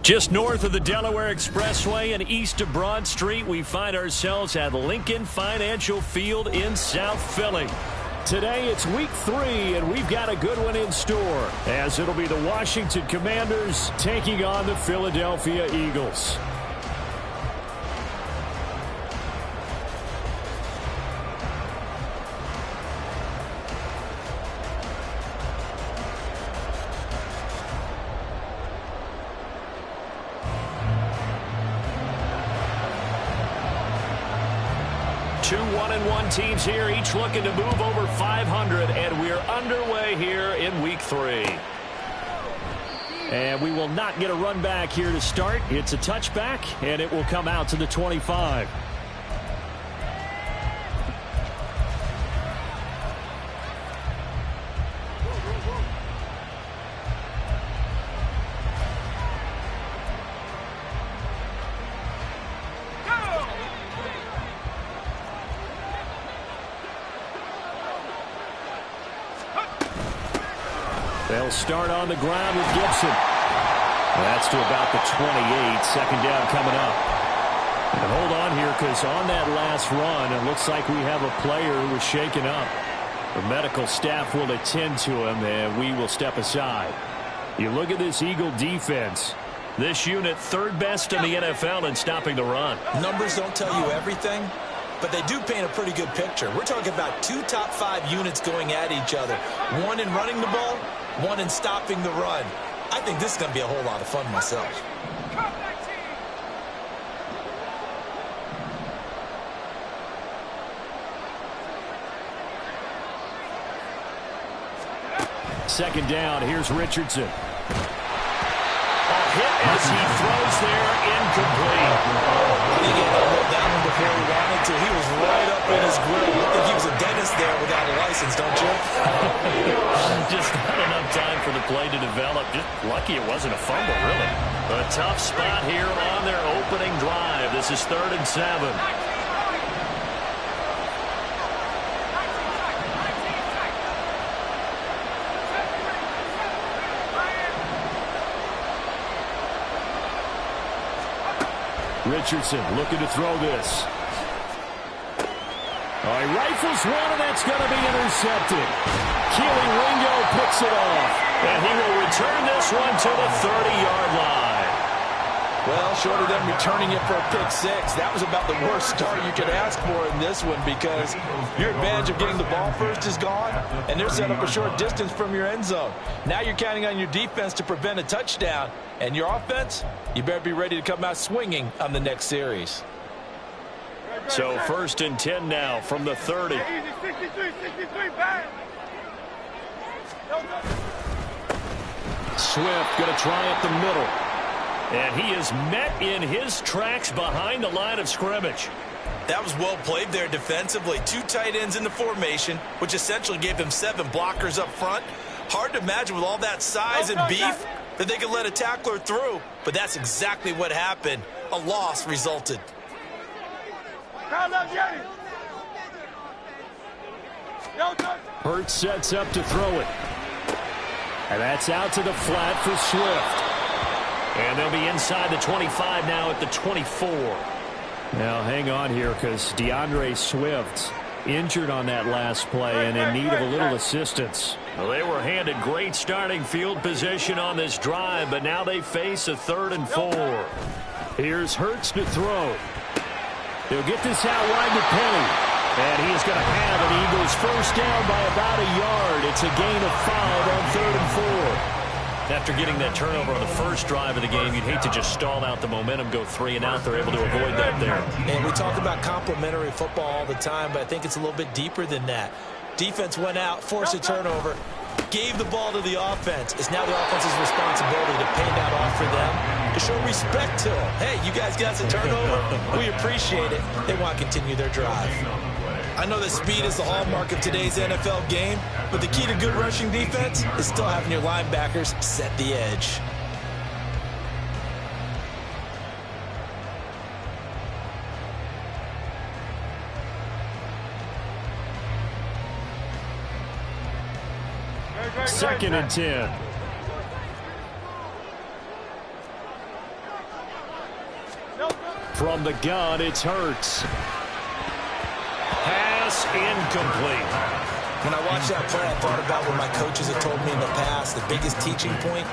Just north of the Delaware Expressway and east of Broad Street, we find ourselves at Lincoln Financial Field in South Philly. Today it's week 3, and we've got a good one in store, as it'll be the Washington Commanders taking on the Philadelphia Eagles. Two 1-1 teams here, each looking to move over 500, and we're underway here in week 3. And we will not get a run back here to start. It's a touchback, and it will come out to the 25. They'll start on the ground with Gibson. That's to about the 28. Second down coming up. And hold on here, because on that last run, it looks like we have a player who was shaken up. The medical staff will attend to him, and we will step aside. You look at this Eagle defense. This unit, third best in the NFL in stopping the run. Numbers don't tell you everything, but they do paint a pretty good picture. We're talking about 2 top 5 units going at each other. One in running the ball, one in stopping the run. I think this is going to be a whole lot of fun myself. Second down, here's Richardson. A hit as he throws there, incomplete. I think he elbowed that one before he wanted to. He was right up in his grill. I think he was a dentist there without a license, don't you? Just not enough time for the play to develop. Just lucky it wasn't a fumble, really. A tough spot here on their opening drive. This is 3rd and 7. Richardson looking to throw this. All right, rifles one, and that's going to be intercepted. Keely Ringo picks it off, and he will return this one to the 30-yard line. Well, short of them returning it for a pick 6, that was about the worst start you could ask for in this one, because your advantage of getting the ball first is gone, and they're set up a short distance from your end zone. Now you're counting on your defense to prevent a touchdown, and your offense, you better be ready to come out swinging on the next series. So 1st and 10 now from the 30. Swift going to try up the middle. And he is met in his tracks behind the line of scrimmage. That was well played there defensively. 2 tight ends in the formation, which essentially gave them 7 blockers up front. Hard to imagine with all that size and beef that they could let a tackler through. But that's exactly what happened. A loss resulted. Hurts sets up to throw it. And that's out to the flat for Swift. And they'll be inside the 25 now at the 24. Now hang on here, because DeAndre Swift injured on that last play and in need of a little assistance. Well, they were handed great starting field position on this drive, but now they face a 3rd and 4. Here's Hurts to throw. He'll get this out wide to Penny. And he is going to have an Eagles first down by about a yard. It's a gain of 5 on 3rd and 4. After getting that turnover on the first drive of the game, you'd hate to just stall out the momentum, go 3 and out. They're able to avoid that there. And we talk about complementary football all the time, but I think it's a little bit deeper than that. Defense went out, forced a turnover. gave the ball to the offense. It's now the offense's responsibility to pay that off for them, to show respect to them. Hey, you guys got us a turnover. We appreciate it. They want to continue their drive. I know that speed is the hallmark of today's NFL game, but the key to good rushing defense is still having your linebackers set the edge. Second and 10. From the gun, it's Hurts. Pass incomplete. When I watched that play, I thought about what my coaches have told me in the past. The biggest teaching point,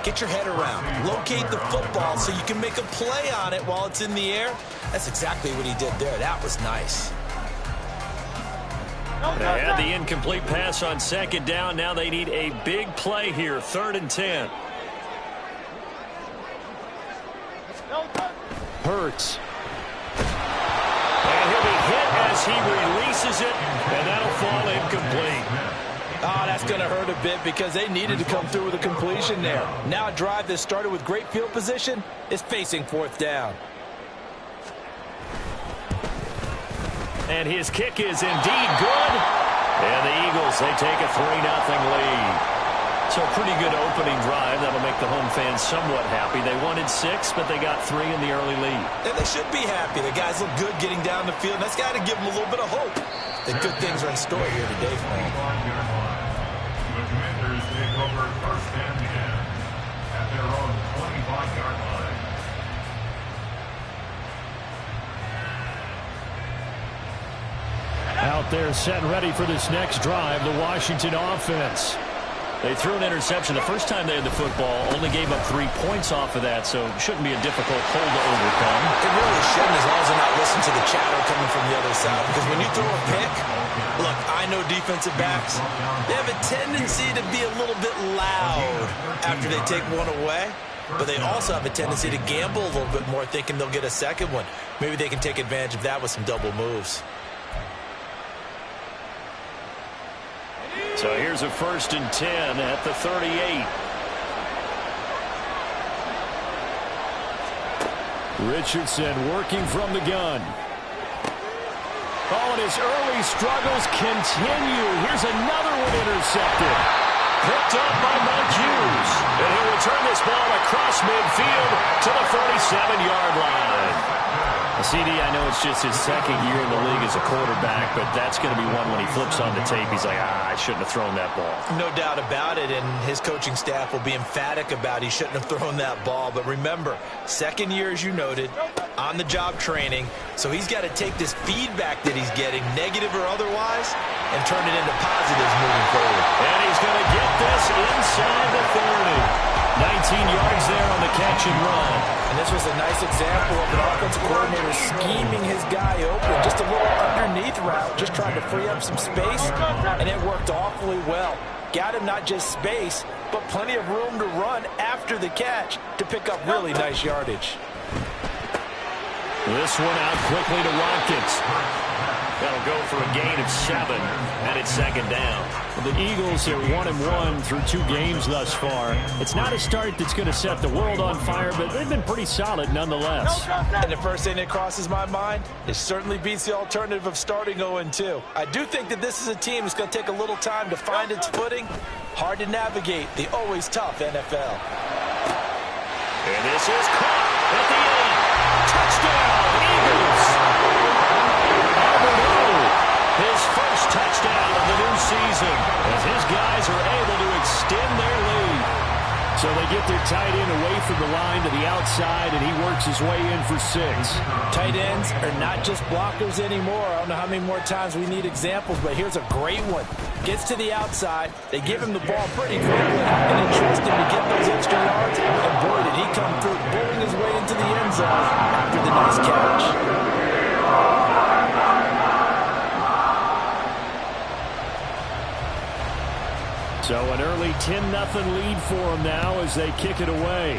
get your head around. Locate the football so you can make a play on it while it's in the air. That's exactly what he did there. That was nice. They had the incomplete pass on second down. Now they need a big play here. 3rd and 10. Hurts. And he'll be hit as he releases it, and that'll fall incomplete. Oh, that's going to hurt a bit because they needed to come through with a completion there. Now a drive that started with great field position is facing 4th down. And his kick is indeed good. And the Eagles, they take a 3-0 lead. So a pretty good opening drive. That'll make the home fans somewhat happy. They wanted 6, but they got 3 in the early lead. And they should be happy. The guys look good getting down the field. That's got to give them a little bit of hope that good things are in store here today for them. The Commanders take over 1st and 10 at their own 25-yard line. Out there set and ready for this next drive, the Washington offense. They threw an interception the first time they had the football, only gave up 3 points off of that, so it shouldn't be a difficult hole to overcome. It really shouldn't, as long as they're not listening to the chatter coming from the other side. Because when you throw a pick, look, I know defensive backs, they have a tendency to be a little bit loud after they take one away. But they also have a tendency to gamble a little bit more, thinking they'll get a second one. Maybe they can take advantage of that with some double moves. So here's a 1st and 10 at the 38. Richardson working from the gun. Oh, and his early struggles continue. Here's another one intercepted. Picked up by Mike Hughes. And he'll return this ball across midfield to the 47-yard line. CD, I know it's just his 2nd year in the league as a quarterback, but that's going to be one when he flips on the tape. He's like, I shouldn't have thrown that ball. No doubt about it, and his coaching staff will be emphatic about he shouldn't have thrown that ball. But remember, 2nd year, as you noted, on-the-job training, so he's got to take this feedback that he's getting, negative or otherwise, and turn it into positives moving forward. And he's going to get this inside the 30. 19 yards there on the catch and run. And this was a nice example of an offensive coordinator scheming his guy open. Just a little underneath route, just trying to free up some space, and it worked awfully well. Got him not just space, but plenty of room to run after the catch to pick up really nice yardage. This one out quickly to Watkins. That'll go for a gain of 7, and it's 2nd down. The Eagles are 1-1 through 2 games thus far. It's not a start that's going to set the world on fire, but they've been pretty solid nonetheless. And the first thing that crosses my mind, it certainly beats the alternative of starting 0-2. I do think that this is a team that's going to take a little time to find its footing. Hard to navigate the always tough NFL. And this is caught at the 8. Touchdown, Eagles! His first touchdown of the new season as his guys are able to extend their lead. So they get their tight end away from the line to the outside, and he works his way in for 6. Tight ends are not just blockers anymore. I don't know how many more times we need examples, but here's a great one. Gets to the outside. They give him the ball pretty quickly and they trust him to get those extra yards. And boy, did he come through, bulling his way into the end zone after the nice catch. So an early 10-0 lead for them now as they kick it away.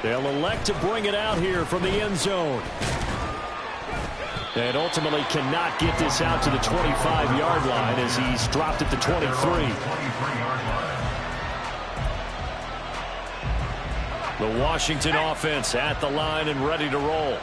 They'll elect to bring it out here from the end zone. And ultimately cannot get this out to the 25-yard line as he's dropped at the 23. The Washington offense at the line and ready to roll.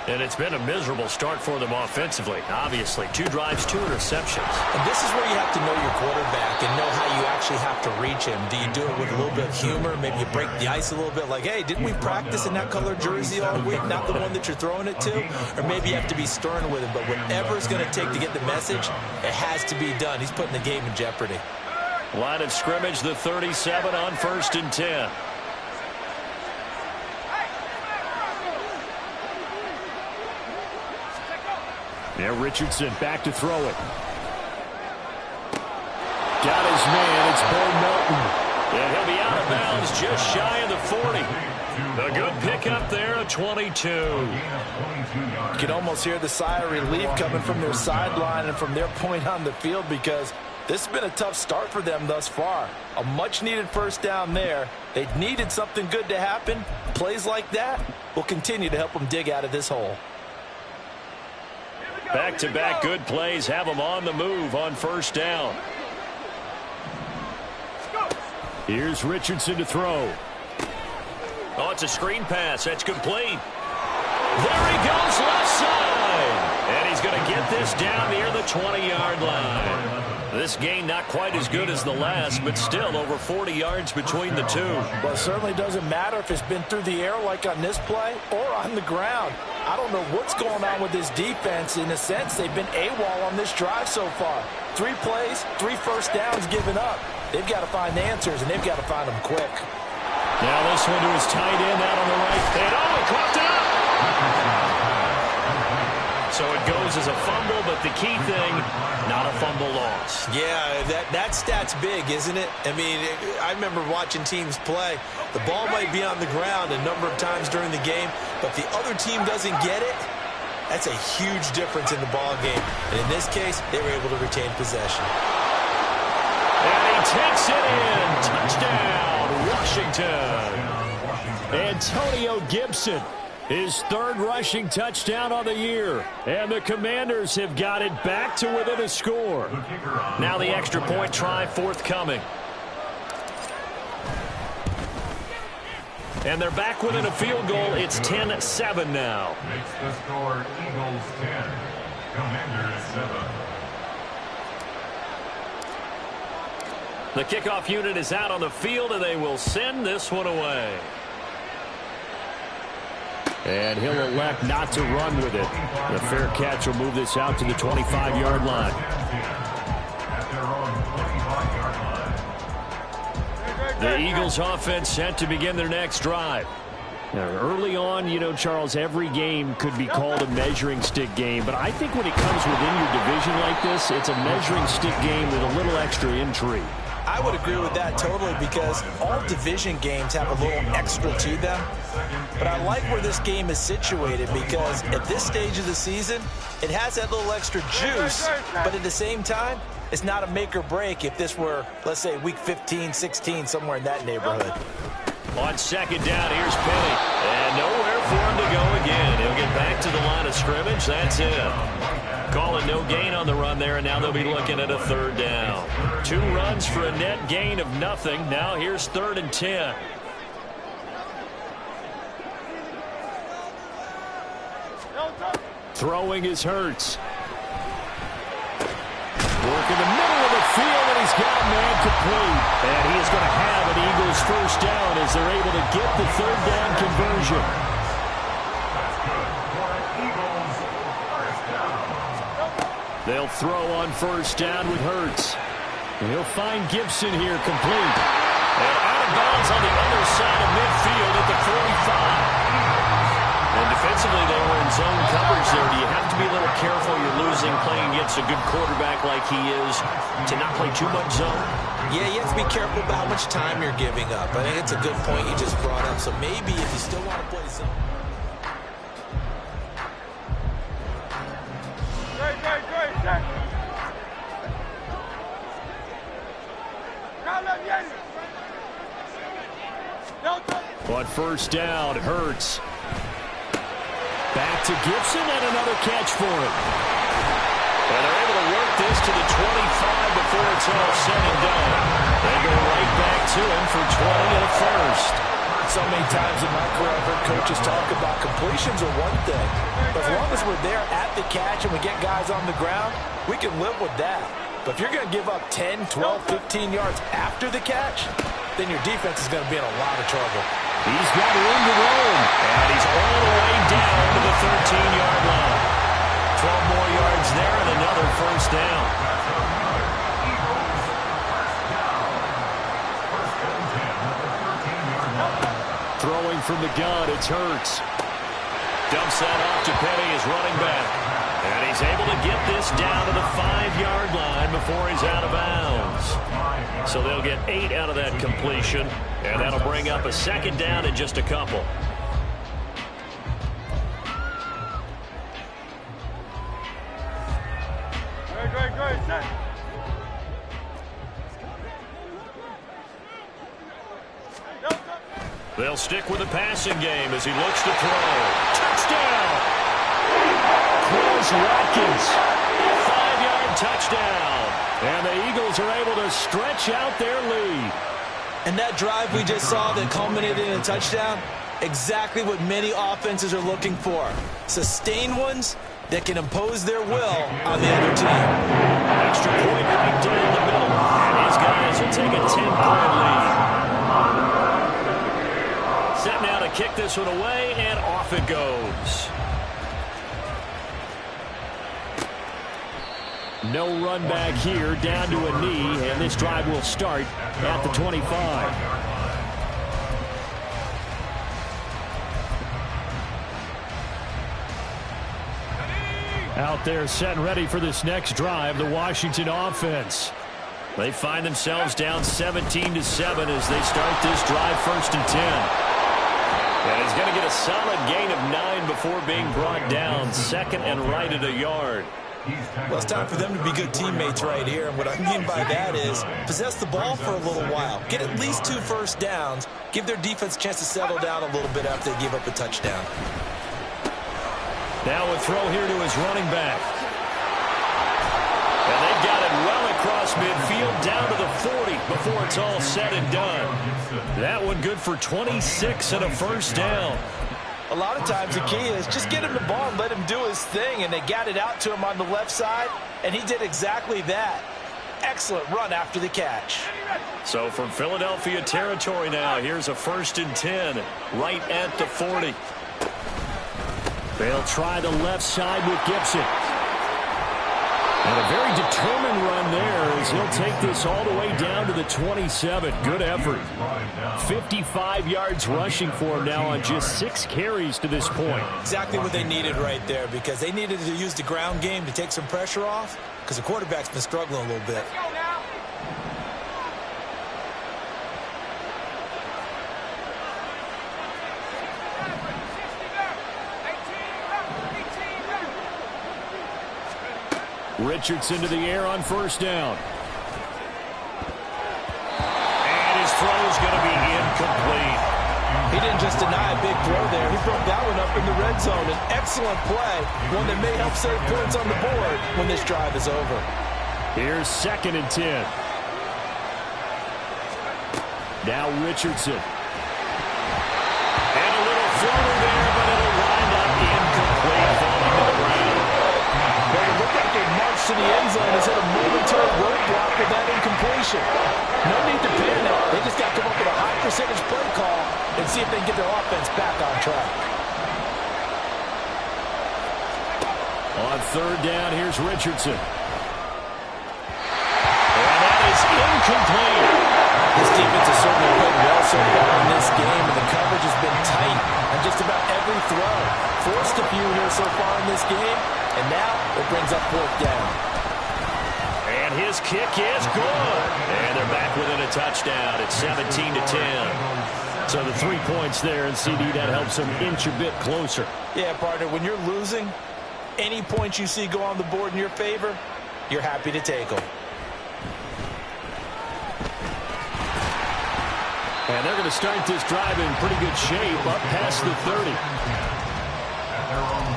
And it's been a miserable start for them offensively. Obviously, 2 drives, 2 interceptions. And this is where you have to know your quarterback and know how you actually have to reach him. Do you do it with a little bit of humor? Maybe you break the ice a little bit like, hey, didn't we practice in that color jersey all week? Not the one that you're throwing it to? Or maybe you have to be stern with him. But whatever it's going to take to get the message, it has to be done. He's putting the game in jeopardy. Line of scrimmage, the 37 on 1st and 10. Now Richardson back to throw it. Got his man. It's Bo Melton. And he'll be out of bounds just shy of the 40. A good pickup there, a 22. You can almost hear the sigh of relief coming from their sideline and from their point on the field because this has been a tough start for them thus far. A much-needed first down there. They needed something good to happen. Plays like that will continue to help them dig out of this hole. Back-to-back good plays have them on the move on 1st down. Here's Richardson to throw. Oh, it's a screen pass. That's complete. There he goes left side. And he's going to get this down near the 20-yard line. This gain not quite as good as the last, but still over 40 yards between the two. Well, it certainly doesn't matter if it's been through the air like on this play or on the ground. I don't know what's going on with this defense. In a sense, they've been AWOL on this drive so far. 3 plays, 3 first downs given up. They've got to find answers, and they've got to find them quick. Now this one to his tight end out on the right. And oh, he coughed it up! So it goes as a fumble, but the key thing, not a fumble loss. Yeah, that stat's big, isn't it? I mean, I remember watching teams play. The ball might be on the ground a number of times during the game, but the other team doesn't get it. That's a huge difference in the ball game. And in this case, they were able to retain possession. And he takes it in. Touchdown, Washington. Antonio Gibson, his 3rd rushing touchdown on the year. And the Commanders have got it back to within a score. Now the extra point try forthcoming. And they're back within a field goal. It's 10-7 now. Makes the score Eagles 10, Commanders 7. The kickoff unit is out on the field, and they will send this one away. And he'll elect not to run with it. The fair catch will move this out to the 25-yard line. At their own 25-yard line. The Eagles offense set to begin their next drive. Now, early on, you know, Charles, every game could be called a measuring stick game. But I think when it comes within your division like this, it's a measuring stick game with a little extra intrigue. I would agree with that totally because all division games have a little extra to them. But I like where this game is situated because at this stage of the season, it has that little extra juice. But at the same time, it's not a make or break if this were, let's say, week 15, 16, somewhere in that neighborhood. On 2nd down, here's Penny. And nowhere for him to go again. He'll get back to the line of scrimmage. That's it. Calling no gain on the run there, and now they'll be looking at a 3rd down. 2 runs for a net gain of nothing. Now here's 3rd and 10. Throwing is Hurts. Work in the middle of the field, and he's got man complete. And he is going to have an Eagles 1st down as they're able to get the 3rd down conversion. They'll throw on 1st down with Hurts. And he'll find Gibson here complete. And out of bounds on the other side of midfield at the 45. And defensively, they were in zone coverage there. Do you have to be a little careful? You're losing playing against a good quarterback like he is to not play too much zone? Yeah, you have to be careful about how much time you're giving up. I think it's a good point you just brought up. So maybe if you still want to play zone. On 1st down, Hurts. Back to Gibson and another catch for him. And they're able to work this to the 25 before it's all said and done. They go right back to him for 20 and a first. So many times in my career, I've heard coaches talk about completions are one thing. But as long as we're there at the catch and we get guys on the ground, we can live with that. But if you're going to give up 10, 12, 15 yards after the catch, then your defense is going to be in a lot of trouble. He's got room to roam. And he's all the way down to the 13-yard line. 12 more yards there and another first down. Throwing from the gun, it's Hurts. Dumps that off to Petty, his running back. And he's able to get this down to the 5-yard line before he's out of bounds. So they'll get 8 out of that completion, and that'll bring up a second down in just a couple. Great. They'll stick with the passing game as he looks to throw. Touchdown! Chris Watkins. 5-yard touchdown. And the Eagles are able to stretch out their lead. And that drive we just saw that culminated in a touchdown, exactly what many offenses are looking for. Sustained ones that can impose their will on the other team. Extra point right down the middle. And his guys will take a 10-point lead. Set now to kick this one away, and off it goes. No run back here, down to a knee, and this drive will start at the 25. Out there set and ready for this next drive, the Washington offense. They find themselves down 17-7 as they start this drive, 1st and 10. And he's going to get a solid gain of 9 before being brought down, 2nd and right at a yard. Well, it's time for them to be good teammates right here. And what I mean by that is possess the ball for a little while. Get at least 2 first downs. Give their defense a chance to settle down a little bit after they give up a touchdown. Now a throw here to his running back. And they've got it well across midfield down to the 40 before it's all said and done. That one good for 26 and a first down. A lot of times the key is just get him the ball and let him do his thing, and they got it out to him on the left side, and he did exactly that. Excellent run after the catch. So from Philadelphia territory now, here's a 1st and 10 right at the 40. They'll try the left side with Gibson. And a very determined run there as he'll take this all the way down to the 27. Good effort. 55 yards rushing for him now on just 6 carries to this point. Exactly what they needed right there, because they needed to use the ground game to take some pressure off, because the quarterback's been struggling a little bit. Richardson to the air on 1st down. And his throw is going to be incomplete. He didn't just deny a big throw there. He broke that one up in the red zone. An excellent play, one that may help save points on the board when this drive is over. Here's 2nd and 10. Now Richardson. And a little floater there, but it'll wind up incomplete, falling to the ground. But it looked like they marched to the end zone as hit a momentary roadblock with that incompletion. No need to panic. They just got to come up with a high percentage play call and see if they can get their offense back on track. On 3rd down, here's Richardson. And that is incomplete. This defense has certainly played well so far in this game, and the coverage has been tight on just about every throw. Forced a few here so far in this game, and now it brings up 4th down. And his kick is good. And they're back within a touchdown. It's 17-10. So the 3 points there, and CD, that helps them inch a bit closer. Yeah, partner, when you're losing, any points you see go on the board in your favor, you're happy to take them. And they're going to start this drive in pretty good shape, up past the 30. At their own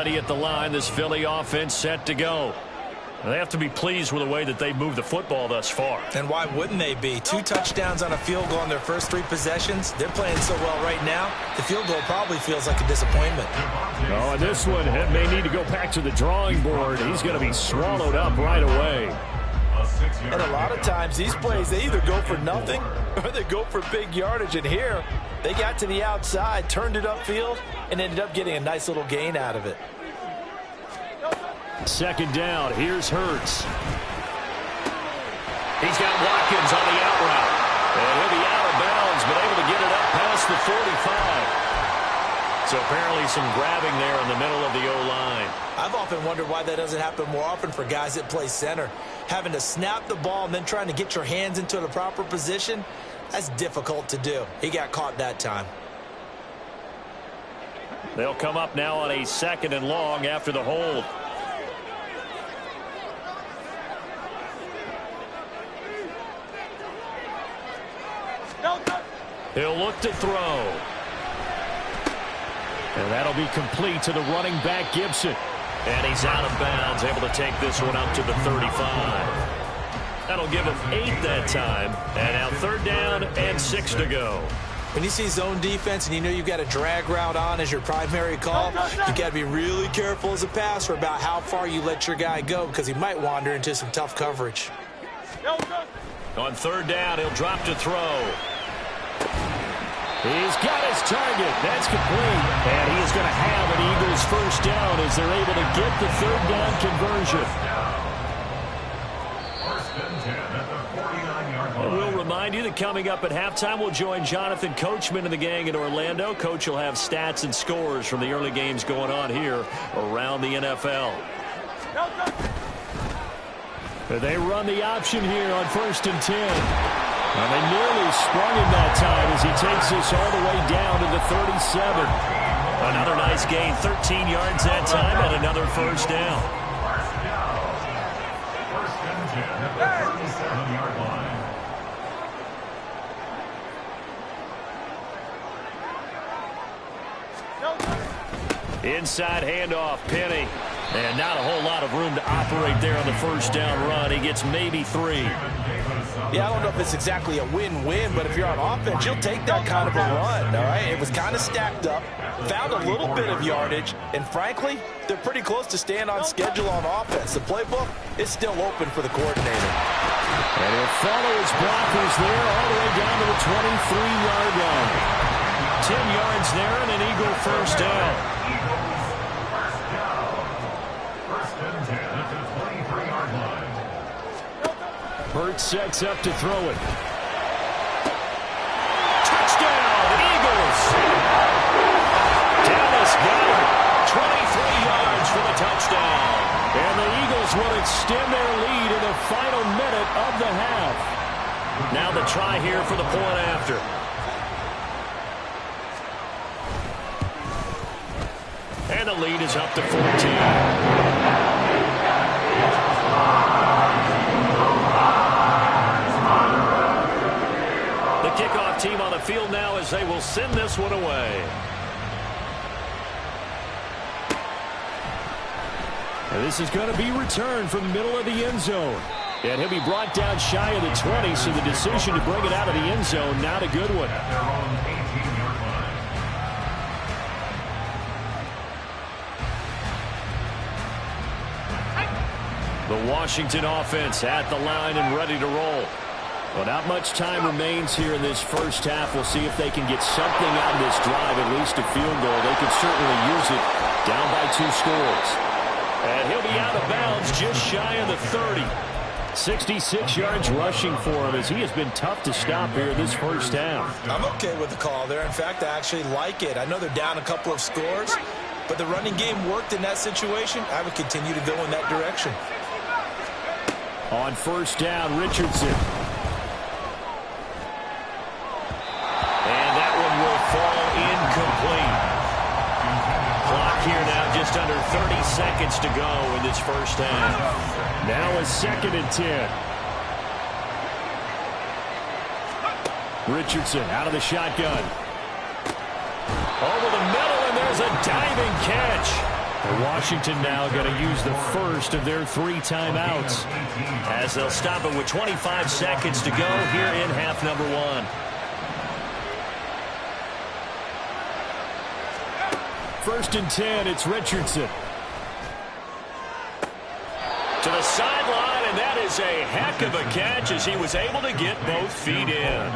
ready at the line. This Philly offense set to go. They have to be pleased with the way that they've moved the football thus far. And why wouldn't they be? 2 touchdowns on a field goal in their first 3 possessions. They're playing so well right now, the field goal probably feels like a disappointment. Oh, and this one may need to go back to the drawing board. He's going to be swallowed up right away. And a lot of times these plays, they either go for nothing or they go for big yardage. And here, they got to the outside, turned it upfield, and ended up getting a nice little gain out of it. Second down. Here's Hurts. He's got Watkins on the out route. And he'll be out of bounds, but able to get it up past the 45. So apparently some grabbing there in the middle of the O-line. I've often wondered why that doesn't happen more often for guys that play center. Having to snap the ball and then trying to get your hands into the proper position, that's difficult to do. He got caught that time. They'll come up now on a 2nd and long after the hold. He'll look to throw. And that'll be complete to the running back, Gibson. And he's out of bounds, able to take this one up to the 35. That'll give him 8 that time. And now 3rd down and 6 to go. When you see zone defense and you know you've got a drag route on as your primary call, you got to be really careful as a passer about how far you let your guy go because he might wander into some tough coverage. On 3rd down, he'll drop to throw. He's got his target. That's complete. And he is going to have an Eagles 1st down as they're able to get the 3rd down conversion. And we'll remind you that coming up at halftime, we'll join Jonathan Coachman and the gang in Orlando. Coach will have stats and scores from the early games going on here around the NFL. They run the option here on 1st and 10. And they nearly sprung him that time as he takes this all the way down to the 37. Another nice gain, 13 yards that time, and another 1st down. Inside handoff, Penny. And not a whole lot of room to operate there on the 1st down run. He gets maybe 3. Yeah, I don't know if it's exactly a win-win, but if you're on offense, you'll take that kind of a run, all right? It was kind of stacked up, found a little bit of yardage, and frankly, they're pretty close to staying on schedule on offense. The playbook is still open for the coordinator. And he'll follow his blockers there all the way down to the 23-yard line. 10 yards there and an Eagle 1st down. Hurts sets up to throw it. Touchdown, Eagles! Dallas Goedert, 23 yards for the touchdown. And the Eagles will extend their lead in the final minute of the half. Now the try here for the point after. And the lead is up to 14. Kickoff team on the field now as they will send this one away. And this is going to be returned from the middle of the end zone. And he'll be brought down shy of the 20, so the decision to bring it out of the end zone, not a good one. The Washington offense at the line and ready to roll. Well, not much time remains here in this 1st half. We'll see if they can get something out of this drive, at least a field goal. They could certainly use it down by 2 scores. And he'll be out of bounds just shy of the 30. 66 yards rushing for him as he has been tough to stop here this 1st half. I'm okay with the call there. In fact, I actually like it. I know they're down a couple of scores, but the running game worked in that situation. I would continue to go in that direction. On 1st down, Richardson. Fall incomplete. Clock here now just under 30 seconds to go in this 1st half. Now a 2nd and 10. Richardson out of the shotgun. Over the middle, and there's a diving catch. Washington now going to use the first of their 3 timeouts, as they'll stop it with 25 seconds to go here in half number 1. First and 10, it's Richardson. To the sideline, and that is a heck of a catch as he was able to get both feet in.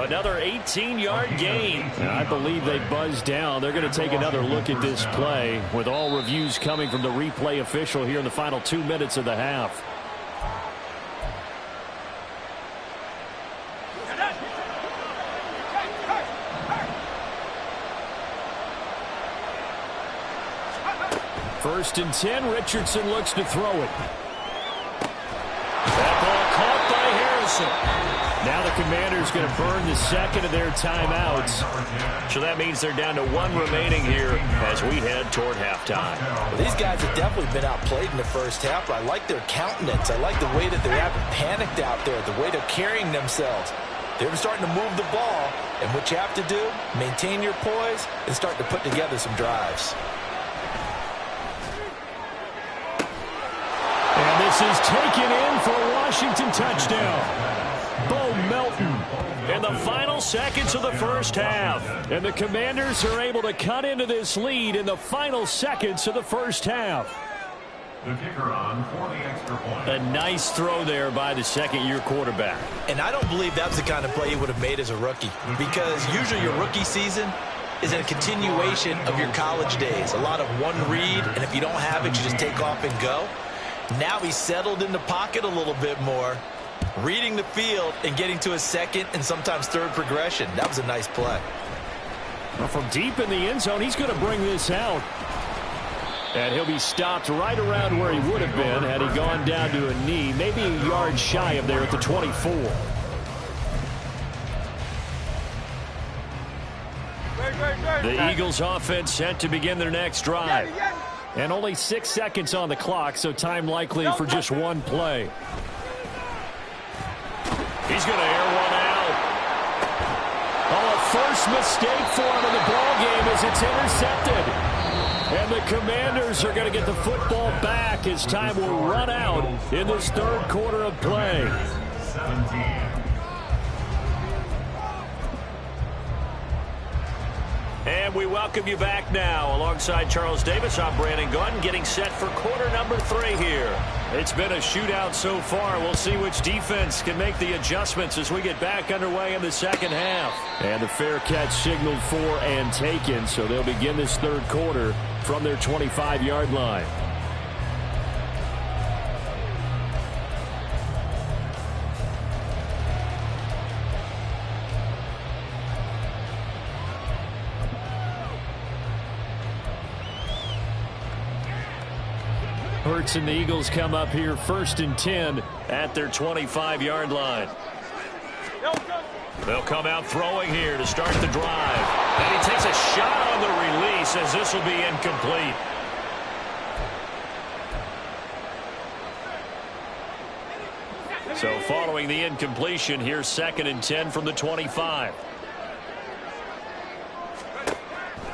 Another 18-yard gain. And I believe they buzzed down. They're going to take another look at this play with all reviews coming from the replay official here in the final 2 minutes of the half. First and 10, Richardson looks to throw it. That ball caught by Harrison. Now the Commanders going to burn the second of their timeouts. So that means they're down to 1 remaining here as we head toward halftime. Well, these guys have definitely been outplayed in the first half, but I like their countenance. I like the way that they haven't panicked out there, the way they're carrying themselves. They're starting to move the ball, and what you have to do, maintain your poise and start to put together some drives. And this is taken in for a Washington touchdown. Bo Melton in the final seconds of the first half. And the Commanders are able to cut into this lead in the final seconds of the first half. The kicker on for the extra point. A nice throw there by the second-year quarterback. And I don't believe that's the kind of play he would have made as a rookie, because usually your rookie season is a continuation of your college days. A lot of one read, and if you don't have it, you just take off and go. Now he's settled in the pocket a little bit more, reading the field and getting to a second and sometimes third progression. That was a nice play. Well, from deep in the end zone, he's going to bring this out. And he'll be stopped right around where he would have been had he gone down to a knee, maybe a yard shy of there at the 24. The Eagles offense set to begin their next drive. And only 6 seconds on the clock, so time likely for just 1 play. He's going to air one out. Oh, a first mistake for him in the ball game as it's intercepted. And the Commanders are going to get the football back as time will run out in this third quarter of play. 17. And we welcome you back now. Alongside Charles Davis, I'm Brandon Gunn, getting set for quarter number 3 here. It's been a shootout so far. We'll see which defense can make the adjustments as we get back underway in the second half. And the fair catch signaled for and taken, so they'll begin this third quarter from their 25-yard line. Hurts and the Eagles come up here first and 10 at their 25-yard line. They'll come out throwing here to start the drive. And he takes a shot on the release as this will be incomplete. So following the incompletion, here's second and 10 from the 25.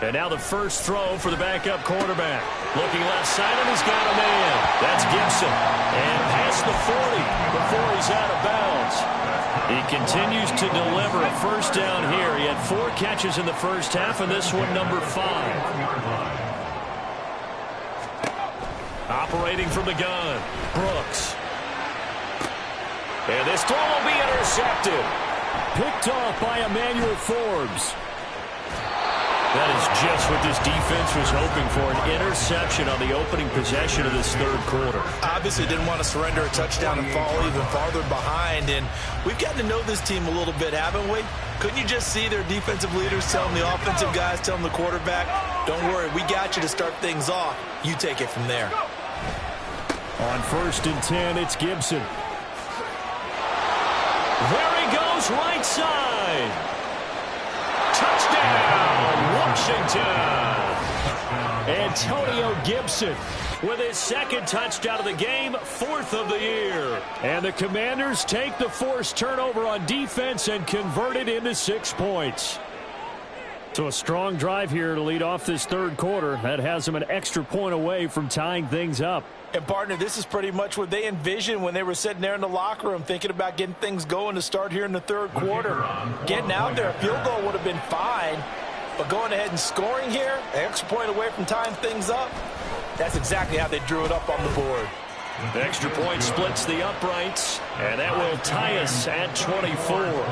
And now the first throw for the backup quarterback. Looking left side, and he's got a man. That's Gibson. And past the 40 before he's out of bounds. He continues to deliver a first down here. He had 4 catches in the first half, and this one number 5. Operating from the gun, Brooks. And this throw will be intercepted. Picked off by Emmanuel Forbes. That is just what this defense was hoping for, an interception on the opening possession of this third quarter. Obviously didn't want to surrender a touchdown and fall even farther behind, and we've gotten to know this team a little bit, haven't we? Couldn't you just see their defensive leaders telling the offensive guys, telling the quarterback, don't worry, we got you to start things off. You take it from there. On first and 10, it's Gibson. There he goes, right side. Touchdown, Washington. Antonio Gibson with his second touchdown of the game, 4th of the year. And the Commanders take the forced turnover on defense and convert it into 6 points. So a strong drive here to lead off this third quarter. That has them an extra point away from tying things up. And, partner, this is pretty much what they envisioned when they were sitting there in the locker room thinking about getting things going to start here in the third quarter. Getting out there, a field goal would have been fine, but going ahead and scoring here, an extra point away from tying things up, that's exactly how they drew it up on the board. The extra point splits the uprights, and that will tie us at 24.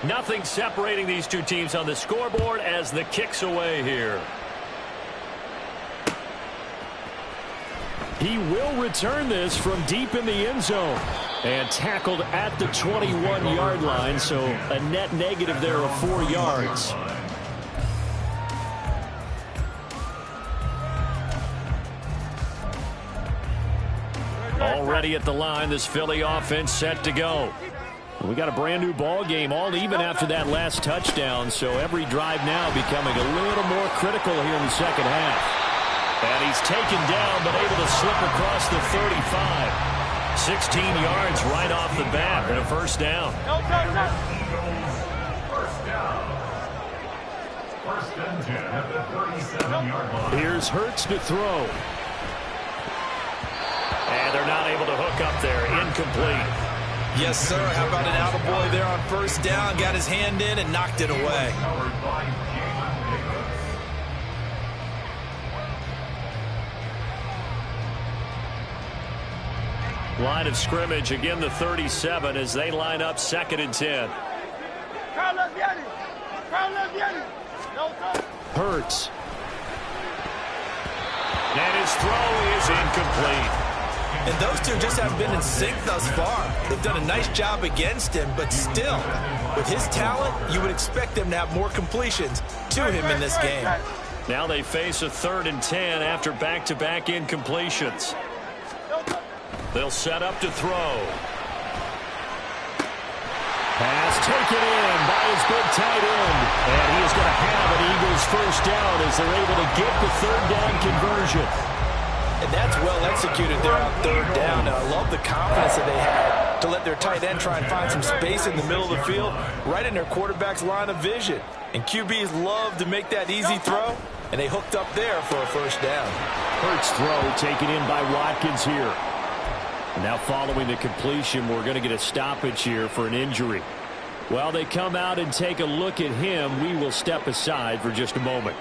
Nothing separating these two teams on the scoreboard as the kick's away here. He will return this from deep in the end zone. And tackled at the 21-yard line, so a net negative there of 4 yards. Already at the line, this Philly offense set to go. We got a brand new ball game, all even after that last touchdown, so every drive now becoming a little more critical here in the second half. And he's taken down, but able to slip across the 35. 16 yards right off the bat and a first down. First and 10 at the 37-yard line. Here's Hurts to throw. And they're not able to hook up there. Incomplete. Yes, sir. How about an attaboy there on first down? Got his hand in and knocked it away. Line of scrimmage, again the 37 as they line up 2nd and 10. Hurts. And his throw is incomplete. And those two just haven't been in sync thus far. They've done a nice job against him, but still, with his talent, you would expect them to have more completions to him in this game. Now they face a 3rd and 10 after back-to-back incompletions. They'll set up to throw. Pass taken in by his big tight end. And he is going to have an Eagles first down as they're able to get the 3rd down conversion. And that's well executed there on 3rd down. And I love the confidence that they had to let their tight end try and find some space in the middle of the field, right in their quarterback's line of vision. And QBs love to make that easy throw, and they hooked up there for a first down. Hurts throw taken in by Watkins here. Now following the completion, we're going to get a stoppage here for an injury. While they come out and take a look at him, we will step aside for just a moment.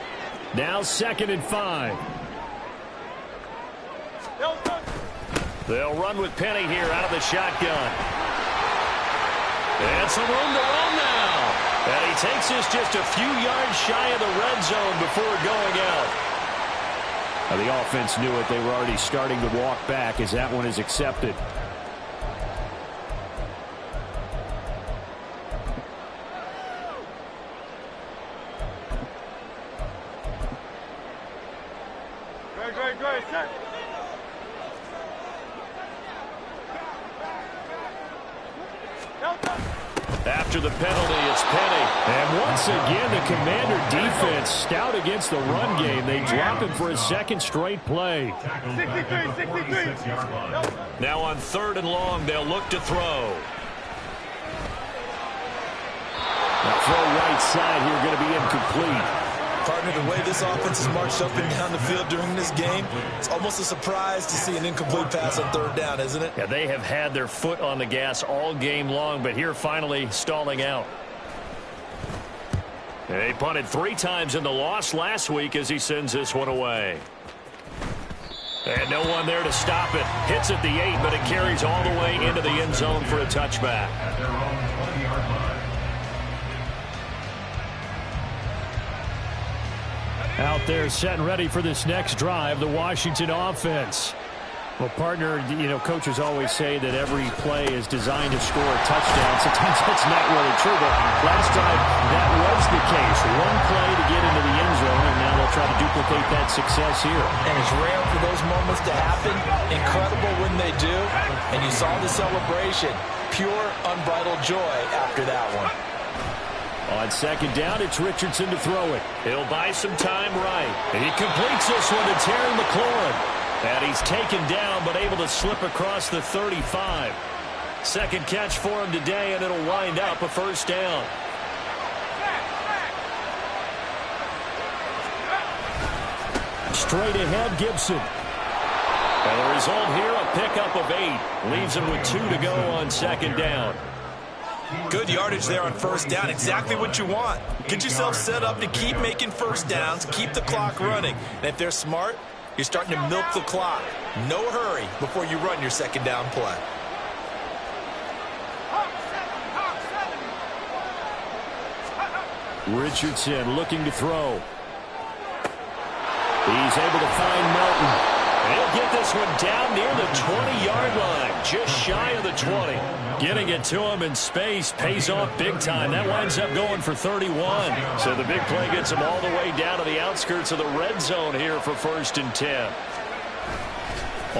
Now 2nd and 5. They'll run with Penny here out of the shotgun. And some room to run now. And he takes this just a few yards shy of the red zone before going out. Now the offense knew it. They were already starting to walk back as that one is accepted. Great, set. After the penalty, it's Penny. And once again, the Commander defense stout against the run game. They drop him for a 2nd straight play. 63. Now on 3rd and long, they'll look to throw. Now throw right side here, going to be incomplete. Partner, the way this offense has marched up and down the field during this game, it's almost a surprise to see an incomplete pass on 3rd down, isn't it? Yeah, they have had their foot on the gas all game long, but here finally stalling out. They punted 3 times in the loss last week as he sends this one away. And no one there to stop it. Hits at the 8, but it carries all the way into the end zone for a touchback. At their own 20-yard line. Out there set and ready for this next drive, the Washington offense. Well, partner, you know, coaches always say that every play is designed to score a touchdown. Sometimes that's not really true, but last time that was the case. One play to get into the end zone, and now they'll try to duplicate that success here. And it's rare for those moments to happen. Incredible when they do. And you saw the celebration. Pure, unbridled joy after that one. On 2nd down, it's Richardson to throw it. He'll buy some time right. And he completes this one to Terry McLaurin. And he's taken down, but able to slip across the 35. Second catch for him today, and it'll wind up a first down. Straight ahead, Gibson. And the result here, a pickup of 8. Leaves him with 2 to go on second down. Good yardage there on first down. Exactly what you want. Get yourself set up to keep making first downs, keep the clock running. And if they're smart, you're starting to milk the clock. No hurry before you run your second down play. Richardson looking to throw. He's able to find Melton. He'll get this one down near the 20-yard line, just shy of the 20. Getting it to him in space pays off big time. That winds up going for 31. So the big play gets him all the way down to the outskirts of the red zone here for 1st and 10.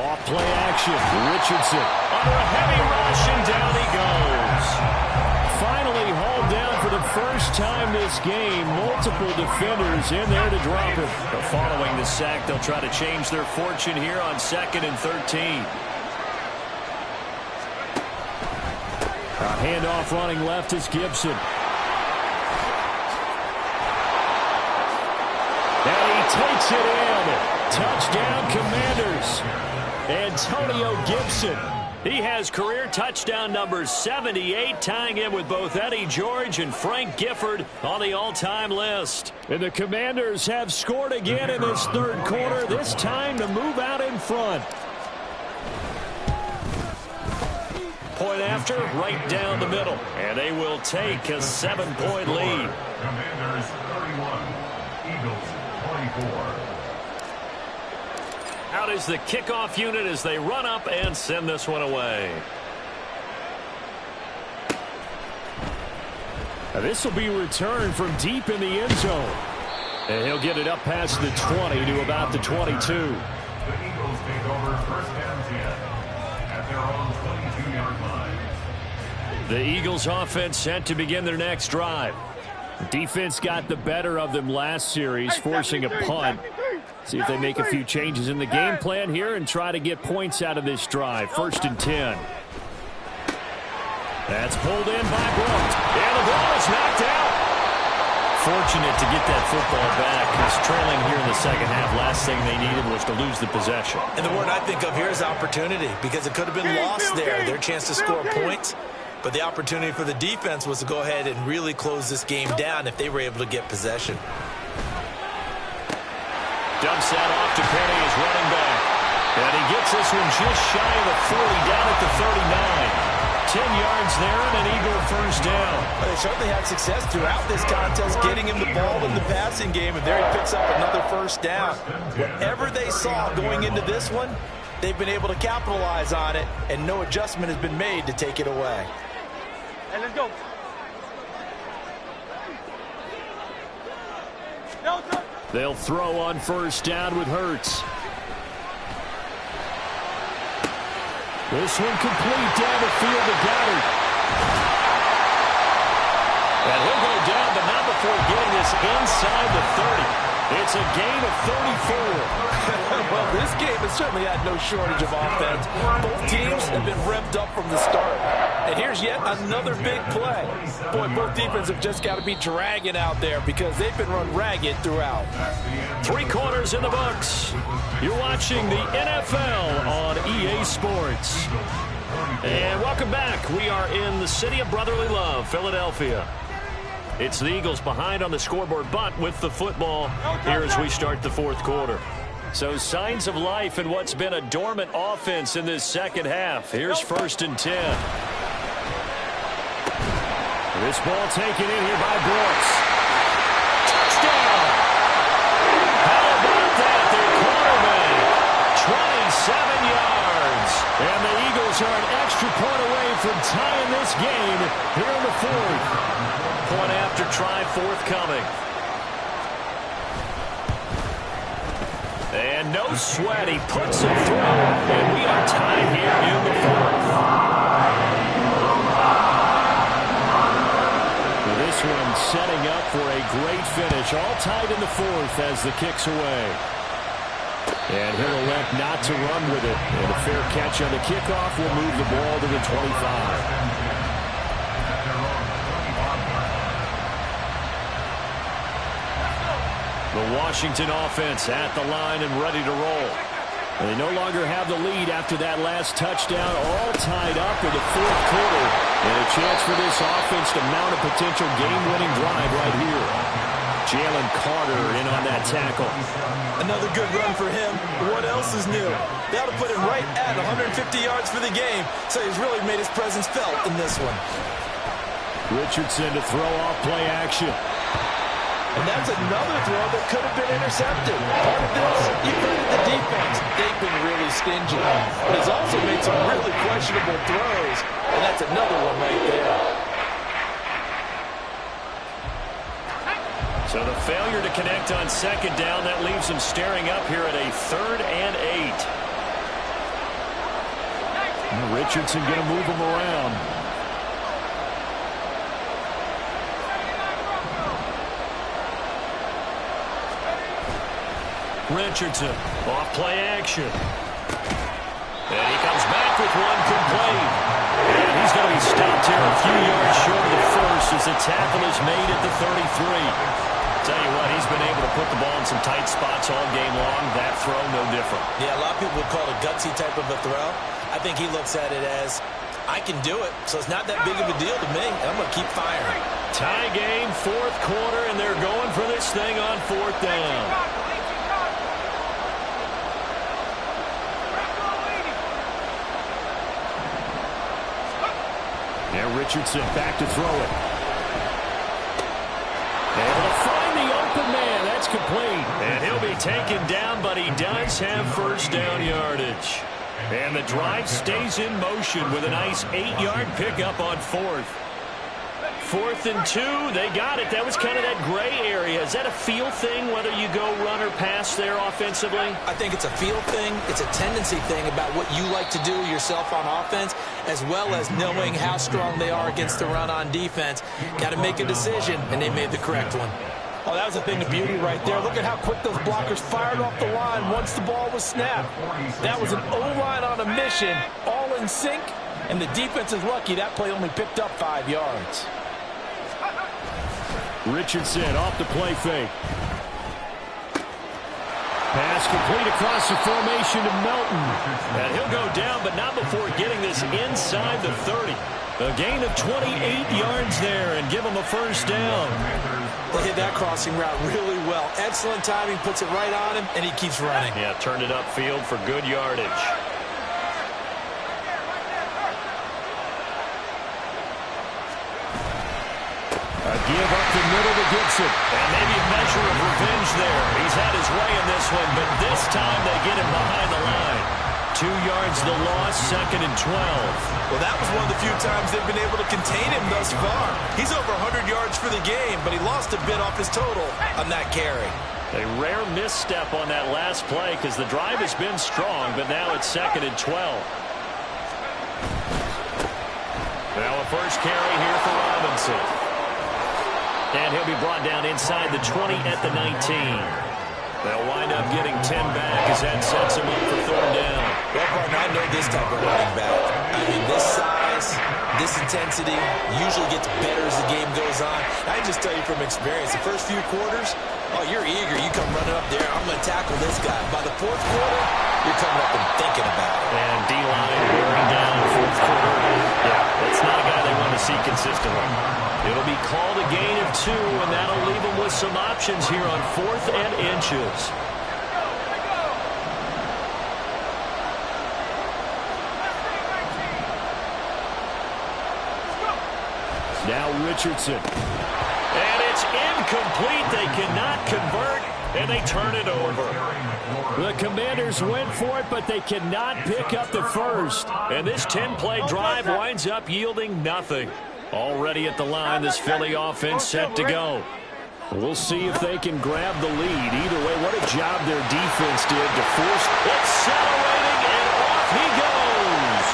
Off play action. Richardson under a heavy rush, and down he goes. Finally hauled down for the first time this game. Multiple defenders in there to drop him. But following the sack, they'll try to change their fortune here on 2nd and 13. A handoff running left is Gibson. And he takes it in. Touchdown, Commanders. Antonio Gibson. He has career touchdown number 78, tying him with both Eddie George and Frank Gifford on the all-time list. And the Commanders have scored again in this third quarter, this time to move out in front. Point after, right down the middle. And they will take a 7-point lead. Commanders 31, Eagles 24. Out is the kickoff unit as they run up and send this one away. Now this will be returned from deep in the end zone. And he'll get it up past the 20 to about the 22. The Eagles take over 1st and 10 at their own 22-yard line. The Eagles offense set to begin their next drive. Defense got the better of them last series, forcing a punt. See if they make a few changes in the game plan here and try to get points out of this drive. 1st and 10. That's pulled in by Brooks. And the ball is knocked out. Fortunate to get that football back. Because trailing here in the second half, last thing they needed was to lose the possession. And the word I think of here is opportunity, because it could have been lost there, their chance to score points. But the opportunity for the defense was to go ahead and really close this game down if they were able to get possession. Dumps that off to Penny as running back. And he gets this one just shy of the 40, down at the 39. 10 yards there and an Eagle first down. Well, they certainly had success throughout this contest getting him the ball in the passing game, and there he picks up another first down. Whatever they saw going into this one, they've been able to capitalize on it, and no adjustment has been made to take it away. Hey, let's go. They'll throw on first down with Hurts. This one complete down the field to Goddard. And he'll go down, but not before getting this inside the 30. It's a gain of 34. Well, this game has certainly had no shortage of offense. Both teams have been revved up from the start. And here's yet another big play. Boy, both defenses have just got to be dragging out there because they've been run ragged throughout. 3 quarters in the books. You're watching the NFL on EA Sports. And welcome back. We are in the city of brotherly love, Philadelphia. It's the Eagles behind on the scoreboard, but with the football here as we start the fourth quarter. So signs of life in what's been a dormant offense in this second half. Here's 1st and 10. This ball taken in here by Brooks. Touchdown! How about that? Their quarterback, 27 yards. And the Eagles are an extra point away from tying this game here in the fourth. Point after try forthcoming. And no sweat. He puts it through. And we are tied here in the fourth. This one setting up for a great finish. All tied in the fourth as the kick's away. And he'll elect not to run with it. And a fair catch on the kickoff will move the ball to the 25. The Washington offense at the line and ready to roll. And they no longer have the lead after that last touchdown, all tied up in the fourth quarter. And a chance for this offense to mount a potential game-winning drive right here. Jalen Carter in on that tackle. Another good run for him. What else is new? That'll put him right at 150 yards for the game. So he's really made his presence felt in this one. Richardson to throw off play action. And that's another throw that could have been intercepted. Part of this, you credit the defense. They've been really stingy. But he's also made some really questionable throws. And that's another one right there. So the failure to connect on second down, that leaves him staring up here at a 3rd and 8. Richardson going to move him around. Richardson, off play action. And he comes back with one complete. And he's going to be stopped here a few yards short of the first as the tackle is made at the 33. Tell you what, he's been able to put the ball in some tight spots all game long. That throw, no different. Yeah, a lot of people would call it a gutsy type of a throw. I think he looks at it as, I can do it, so it's not that big of a deal to me, and I'm going to keep firing. Tie game, fourth quarter, and they're going for this thing on 4th down. Now Richardson back to throw it. Able to find the open man. That's complete. And he'll be taken down, but he does have first down yardage. And the drive stays in motion with a nice 8-yard pickup on 4th. 4th and 2. They got it. That was kind of that gray area. Is that a feel thing, whether you go run or pass there offensively? I think it's a feel thing. It's a tendency thing about what you like to do yourself on offense, as well as knowing how strong they are against the run on defense. Got to make a decision, and they made the correct one. Oh, that was a thing of beauty right there. Look at how quick those blockers fired off the line once the ball was snapped. That was an O-line on a mission, all in sync, and the defense is lucky that play only picked up 5 yards. Richardson off the play fake. Pass complete across the formation to Melton. And he'll go down, but not before getting this inside the 30. A gain of 28 yards there and give him a first down. They hit that crossing route really well. Excellent timing, puts it right on him, and he keeps running. Yeah, turned it upfield for good yardage. A give up the middle to Gibson. And maybe a measure of revenge there. He's had his way in this one, but this time they get him behind the line. 2 yards the loss, 2nd and 12. Well, that was one of the few times they've been able to contain him thus far. He's over 100 yards for the game, but he lost a bit off his total on that carry. A rare misstep on that last play because the drive has been strong, but now it's 2nd and 12. Now a first carry here for Robinson. And he'll be brought down inside the 20 at the 19. They'll wind up getting 10 back as that sets him up for 3rd down. Well, partner, I know this type of running back. I mean, this size, this intensity usually gets better as the game goes on. I just tell you from experience, the first few quarters, oh, you're eager. You come running up there, I'm going to tackle this guy. By the 4th quarter, you're coming up and thinking about it. And D-line wearing down the 4th quarter. Yeah, that's not a guy they want to see consistently. It'll be called a gain of 2, and that'll leave them with some options here on 4th and inches. Now Richardson. And it's incomplete. They cannot convert, and they turn it over. The Commanders went for it, but they cannot pick up the first. And this 10-play drive winds up yielding nothing. Already at the line, this Philly offense set to go. We'll see if they can grab the lead. Either way, what a job their defense did to force accelerating, and off he goes.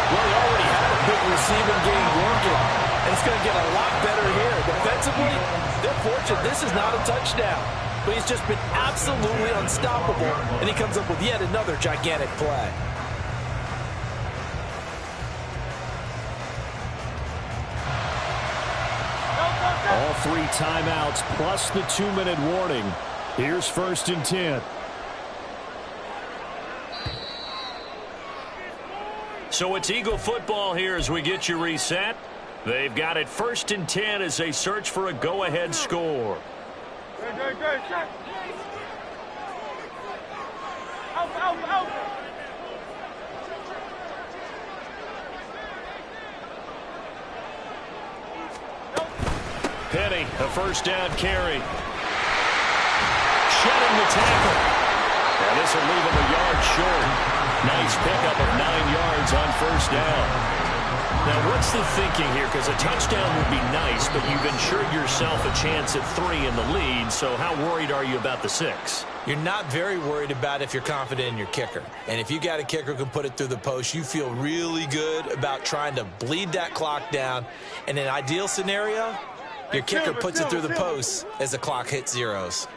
Well, he already had a big receiving game working, and it's going to get a lot better here. Offensively, they're fortunate this is not a touchdown. But he's just been absolutely unstoppable, and he comes up with yet another gigantic play. All 3 timeouts plus the 2-minute warning. Here's 1st and 10. So it's Eagle football here as we get you reset. They've got it 1st and 10 as they search for a go-ahead score. Penny, a 1st down carry. Shedding the tackle. And this will leave him a yard short. Nice pickup of 9 yards on 1st down. Now, what's the thinking here? Because a touchdown would be nice, but you've ensured yourself a chance at 3 in the lead, so how worried are you about the 6? You're not very worried about if you're confident in your kicker. And if you got a kicker who can put it through the post, you feel really good about trying to bleed that clock down. In an ideal scenario, your kicker puts it through the post as the clock hits zeros.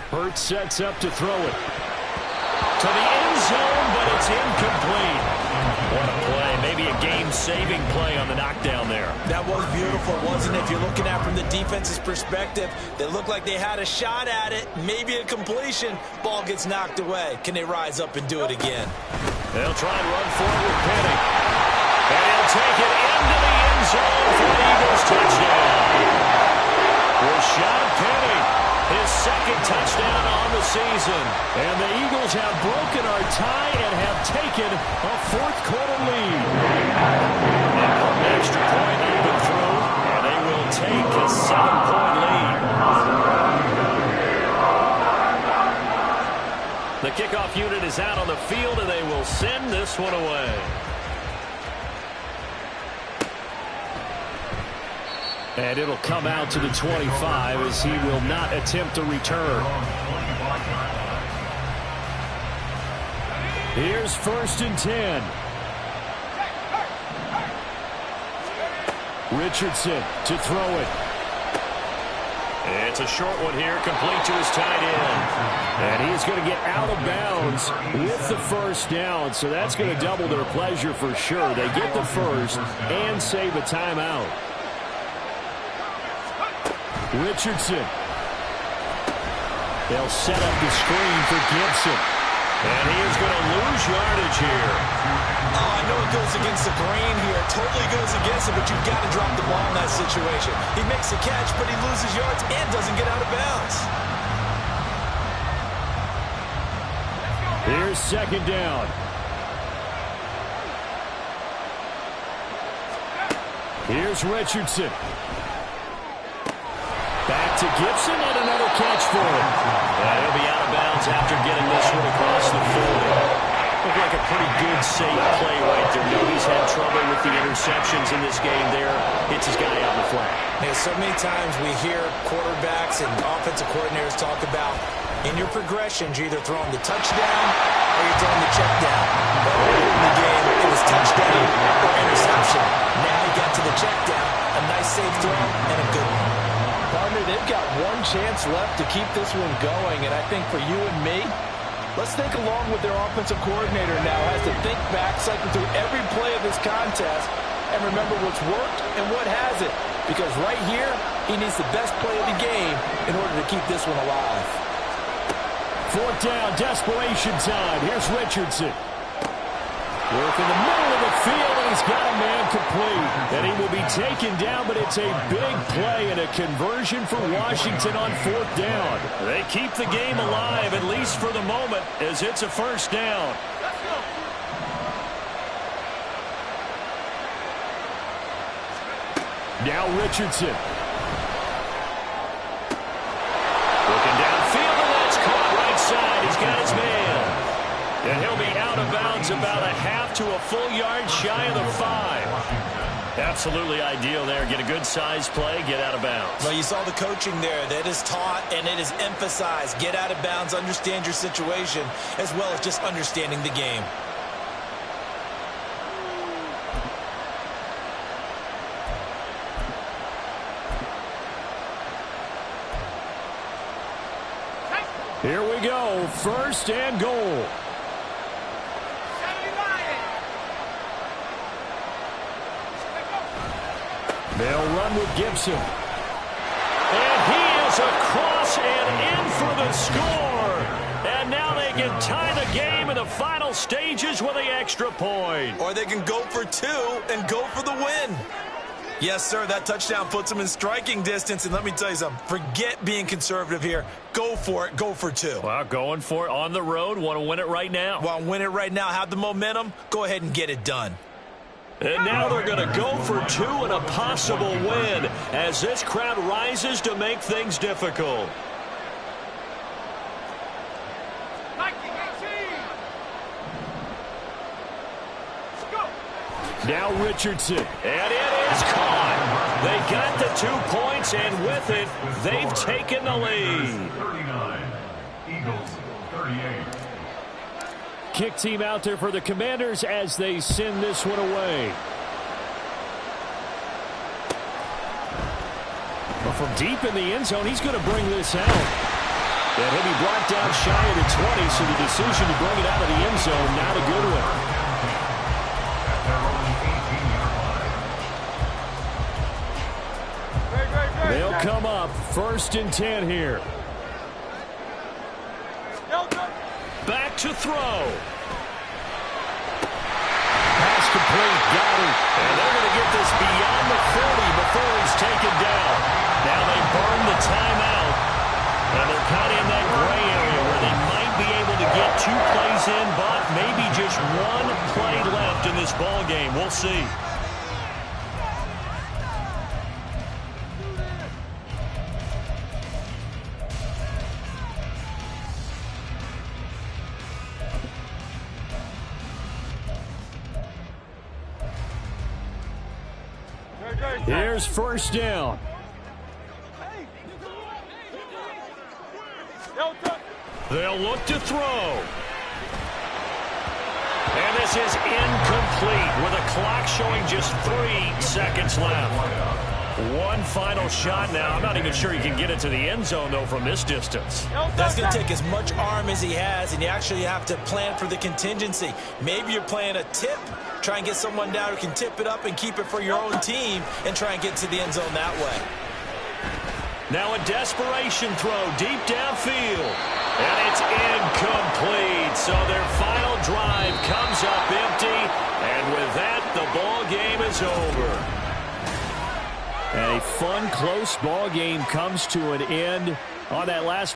Hurts sets up to throw it. To the end zone, but it's incomplete. What a play. Maybe a game-saving play on the knockdown there. That was beautiful, wasn't it? If you're looking at it from the defense's perspective, they looked like they had a shot at it, maybe a completion. Ball gets knocked away. Can they rise up and do it again? They'll try and run forward with Penny. And he'll take it into the end zone for the Eagles touchdown. Rashad Penny, his 2nd touchdown on the season. And the Eagles have broken our tie and have taken a 4th quarter lead. An extra point has been through, and they will take a 7-point lead. The kickoff unit is out on the field, and they will send this one away. And it'll come out to the 25 as he will not attempt a return. Here's 1st and 10. Richardson to throw it. It's a short one here, complete to his tight end. And he's going to get out of bounds with the 1st down, so that's going to double their pleasure for sure. They get the 1st and save a timeout. Richardson. They'll set up the screen for Gibson. And he is going to lose yardage here. Oh, I know it goes against the grain here. It totally goes against it, but you've got to drop the ball in that situation. He makes a catch, but he loses yards and doesn't get out of bounds. Here's 2nd down. Here's Richardson. Back to Gibson and another catch for him. He'll be out of bounds after getting this one across the 40. Looked like a pretty good, safe play right there. Nobody's had trouble with the interceptions in this game there. Hits his guy out in the flat. Yeah, so many times we hear quarterbacks and offensive coordinators talk about in your progressions, you're either throwing the touchdown or you're throwing the check down. But earlier in the game, it was touchdown or interception. Now he got to the check down. A nice safe throw and a good one. Partner, they've got one chance left to keep this one going, and I think for you and me, let's think along with their offensive coordinator now has to think back, cycle through every play of this contest, and remember what's worked and what hasn't. Because right here, he needs the best play of the game in order to keep this one alive. 4th down, desperation time. Here's Richardson. Work in the middle of the field, and he's got a man complete. And he will be taken down, but it's a big play and a conversion for Washington on 4th down. They keep the game alive, at least for the moment, as it's a 1st down. Now Richardson. Looking downfield, and that's caught right side. He's got his man. And he'll be out of bounds about a half to a full yard shy of the 5. Absolutely ideal there. Get a good size play, get out of bounds. Well, you saw the coaching there. That is taught and it is emphasized. Get out of bounds, understand your situation, as well as just understanding the game. Here we go, first and goal. They'll run with Gibson. And he is across and in for the score. And now they can tie the game in the final stages with the extra point. Or they can go for two and go for the win. Yes, sir, that touchdown puts them in striking distance. And let me tell you something, forget being conservative here. Go for it, go for two. Well, going for it on the road. Want to win it right now. Want to win it right now, have the momentum, go ahead and get it done. And now they're going to go for two and a possible win as this crowd rises to make things difficult. Now Richardson. And it is caught. They got the 2 points, and with it, they've taken the lead. 39, Eagles 38. Kick team out there for the Commanders as they send this one away. But from deep in the end zone, he's going to bring this out. And he'll be brought down shy of the 20, so the decision to bring it out of the end zone, not a good one. They'll come up first and 10 here. Back to throw. Pass complete. Got it. And they're going to get this beyond the 40 before he's taken down. Now they burn the timeout. And they're kind of in that gray area where they might be able to get 2 plays in, but maybe just 1 play left in this ball game. We'll see. Here's first down. They'll look to throw. And this is incomplete with a clock showing just 3 seconds left. 1 final shot now. I'm not even sure he can get it to the end zone, though, from this distance. That's going to take as much arm as he has, and you actually have to plan for the contingency. Maybe you're playing a tip. Try and get someone down who can tip it up and keep it for your own team and try and get to the end zone that way. Now a desperation throw deep downfield. And it's incomplete. So their final drive comes up empty. And with that, the ball game is over. And a fun, close ball game comes to an end on that last